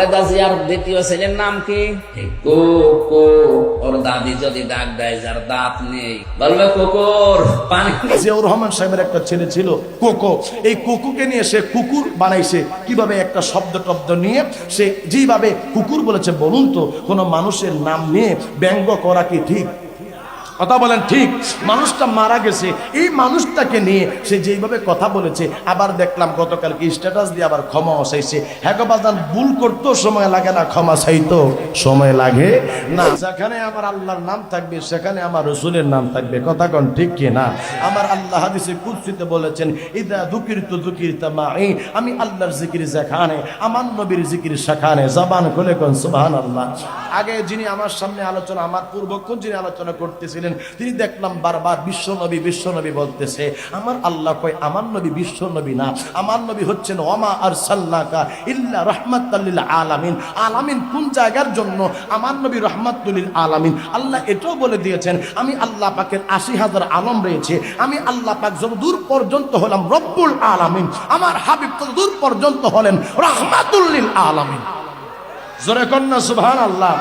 খালেদা জিয়ার দ্বিতীয় ছেলের নাম কি? কোকো। ওর দাদি যদি ডাক দেয় যার দাঁত নেই বলবে কুকুর পানি। জিয়াউর রহমান সাহেবের একটা ছেলে ছিল কোকো। এই কোকোকে নিয়ে সে কুকুর বানাইছে কিভাবে, একটা শব্দ টব্দ নিয়ে সে যেভাবে কুকুর বলেছে। বলুন তো, কোন মানুষের নাম নিয়ে ব্যঙ্গ করা কি ঠিক? কথা বলেন ঠিক? মানুষটা মারা গেছে, এই মানুষটাকে নিয়ে সে যেইভাবে কথা বলেছে। আবার দেখলাম গতকালকে স্ট্যাটাস দিয়ে আবার ক্ষমা চাইছে। হ্যাঁ গো বাজান, ভুল করতো সময় লাগে না, ক্ষমা চাইতো সময় লাগে না। যেখানে আমার আল্লাহর নাম থাকবে সেখানে আমার রসুলের নাম থাকবে। কথা কন ঠিক কি না? আমার আল্লাহ হাদিসে কুদসিতে বলেছেন, ইদা যুকিরতু যুকিরতা মাই। আমি আল্লাহর জিকির যেখানে, আমার নবীর জিকির সেখানে। জবান খুলে কোন সুবহানাল্লাহ। আগে যিনি আমার সামনে আলোচনা, আমার পূর্বক্ষণ যিনি আলোচনা করতেছিলেন, তিনি দেখলাম বারবার বিশ্ব নবী বিশ্ব নবী বলতেছে। আমার আল্লাহ কয় আমার নবী বিশ্ব নবী না, আমার নবী হচ্ছেন ওমা আরসালনাকা ইল্লা রাহমাতাল লিল আলামিন। আলামিন কোন জায়গার জন্য? আমার নবী রাহমাতুল লিল আলামিন। আল্লাহ এটাও বলে দিয়েছেন, আমি আল্লাহ পাকের ৮০,০০০ আলম রয়েছে। আমি আল্লাহ পাক যত দূর পর্যন্ত হলাম রব্বুল আলামিন, আমার হাবিব তত দূর পর্যন্ত হলেন রাহমাতুল লিল আলামিন। জোরে কন্যা সুবহানাল্লাহ।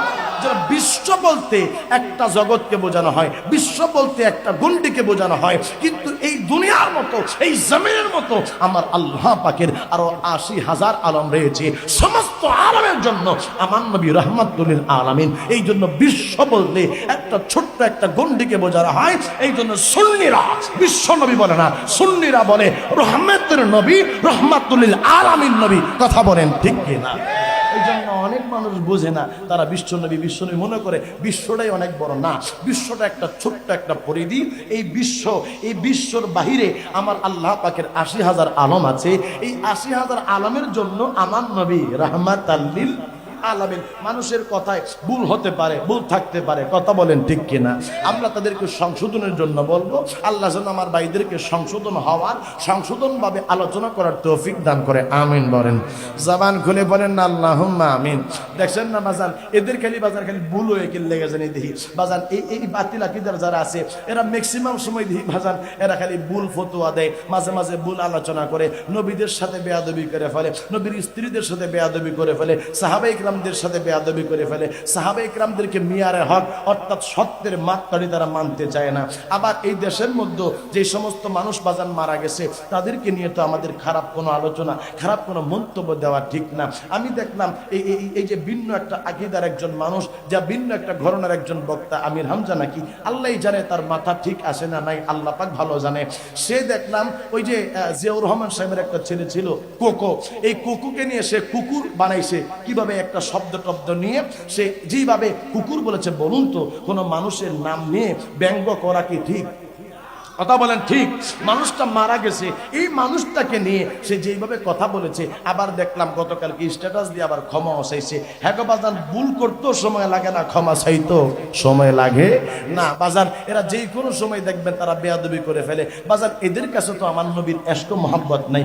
বিশ্ব বলতে একটা জগৎকে বোঝানো হয়, বিশ্ব বলতে একটা গণ্ডিকে বোঝানো হয়, কিন্তু এই দুনিয়ার মতো, এই জমিনের মতো আমার আল্লাহ পাকের আরো ৮০,০০০ আলম রয়েছে। সমস্ত আলমের জন্য আমার নবী রাহমাতুল লিল আলামিন। এই জন্য বিশ্ব বলতে একটা ছোট্ট একটা গণ্ডিকে বোঝানো হয়। এই জন্য সুন্নিরা বিশ্ব নবী বলে না, সুন্নিরা বলে রহমতের নবী, রাহমাতুল লিল আলামিন নবী। কথা বলেন ঠিক কি না? এই জন্য অনেক মানুষ বোঝে না, তারা বিশ্বনবী বিশ্বনবী মনে করে বিশ্বটাই অনেক বড়। না, বিশ্বটা একটা ছোট্ট একটা পরিধি। এই বিশ্বর বাহিরে আমার আল্লাহ পাকের ৮০,০০০ আলম আছে। এই ৮০,০০০ আলমের জন্য আমার নবী রাহমাতাল লিল আলামিন। মানুষের কথায় ভুল হতে পারে, ভুল থাকতে পারে। কথা বলেন ঠিক কিনা? আমরা তাদেরকে সংশোধনের জন্য বলবো। আল্লাহ যেন আমার ভাইদেরকে সংশোধন হওয়ার, সংশোধন ভাবে আলোচনা করার তৌফিক দান করে। আমিন বলেন। জবান খুলে বলেন না আল্লাহুম্মা আমিন। দেখছেন না বাজান, এদের খালি বাজার খালি ভুল হয়ে লেগে জানি দেখি বাজান। এই বাতিল আকীদার যারা আছে এরা ম্যাক্সিমাম সময় দেখি বাজান, এরা খালি ভুল ফতোয়া দেয়, মাঝে মাঝে ভুল আলোচনা করে, নবীদের সাথে বেয়াদবি করে ফেলে, নবীর স্ত্রীদের সাথে বেয়াদবি করে ফেলে, সাহাবায়ে ইকরামদের সাথে বেয়াদবি করে ফেলে। সাহাবায়ে ইকরামদেরকে মিয়ারে হক অর্থাৎ সত্যের মাত্রাটি তারা মানতে চায় না। আবার এই দেশের মধ্যে যে সমস্ত মানুষ বাজান মারা গেছে তাদেরকে নিয়ে তো আমাদের খারাপ কোনো আলোচনা, খারাপ কোনো মন্তব্য দেওয়া ঠিক না। আমি দেখলাম এই যে ভিন্ন একটা আকীদার একজন মানুষ, যা ভিন্ন একটা ঘরানার একজন বক্তা, আমির হামজা নাকি, আল্লাহই জানে তার মাথা ঠিক আছে না নাই, আল্লাহ পাক ভালো জানে। সে দেখলাম ওই যে জিয়াউর রহমান সাহেবের একটা ছেলে ছিল কোকো। এই কোকোকে নিয়ে সে কুকুর বানাইছে কিভাবে, একটা শব্দ টব্দ নিয়ে সে যেভাবে কুকুর বলেছে। বলুন তো, কোন মানুষের নাম নিয়ে ব্যঙ্গ করা কি ঠিক? কথা বলেন ঠিক? মানুষটা মারা গেছে, এই মানুষটাকে নিয়ে সে যেইভাবে কথা বলেছে। আবার দেখলাম গতকালকে স্ট্যাটাস দিয়ে আবার ক্ষমা চাইছে। হ্যাঁ গো বাজান, ভুল করতো সময় লাগে না, ক্ষমা চাইতো সময় লাগে না। বাজান এরা যেই কোনো সময় দেখবেন তারা বেয়াদবি করে ফেলে। বাজান এদের কাছে তো আমার নবীর ইশক ও মহব্বত নাই।